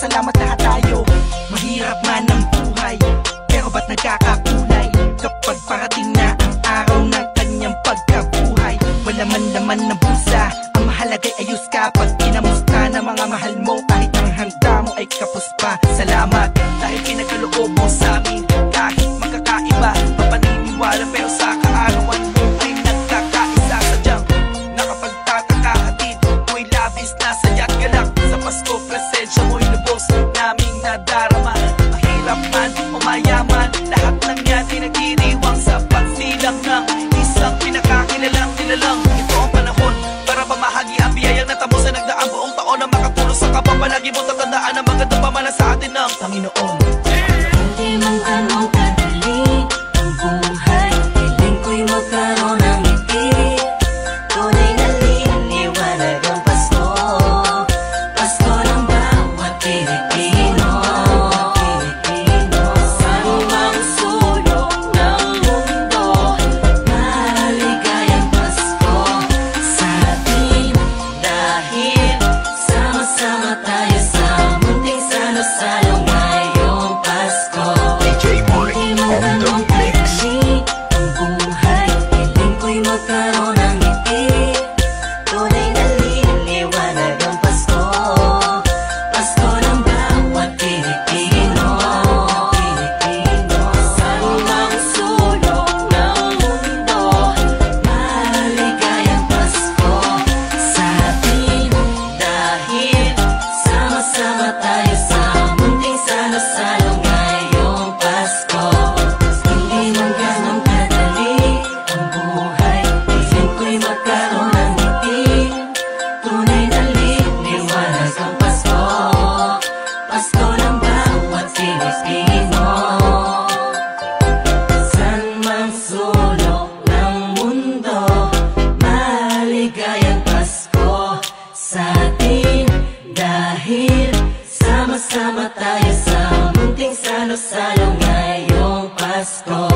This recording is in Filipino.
nagpapasalamat lahat tayo. Mahirap man ang buhay, pero ba't nagkakakulay kapag parating na ang araw ng kanyang pagkabuhay? Wala man laman ng busa, ang mahalaga'y ayos ka. Pag kinamusta na mga mahal mo, kahit ang handa mo ay kapos pa. Salamat dahil pinagkaloob mo sa amin. Kahit magkakaiba, mapaniniwala, pero sa kaarawan mo ay nagkakaisa. Sadyang nakapagtataka, hatid mo'y labis na sadya't galak. Sa Pasko, presensya mo'y lubos naming nadarama. Mahirap man o mayaman, lahat ng yan ay nagdiriwang sa pagsilang ng isang pinakakilalang nilalang. Ito ang panahon para pamahagi ang biyayang natamo sa nagdaang buong taon na makatulong sa kapwa. Palagi mo tatandaan ang magandang pamana sa atin ng Panginoon. Hindi man ganong kadali ang buhay, hiling ko'y magkaroon ng ngiti. Tunay na liwanag ang Pasko, Pasko ng bawat Pilipino. Sa lumang sulok ng mundo, maligayang Pasko sa atin. Dahil sama-sama tayo sa munting salo-salo ngayong Pasko. Hindi man ganong kadali ang buhay, hiling ko'y magkaroon ng ngiti. Tunay na liwanag ang Pasko, Pasko ng bawat Pilipino. Sa lumang sulok ng mundo, maligayang Pasko sa atin. Dahil sama-sama tayo sa munting salo-salo ngayong Pasko. Hindi man ganong kadali ang buhay, hiling ko'y magkaroon ng ngiti. Tunay na liwanag ang Pasko, Pasko ng bawat Pilipino. San mang sulok ng mundo, maligayang Pasko sa atin. Dahil sama-sama tayo sa munting salo-salo ngayong Pasko.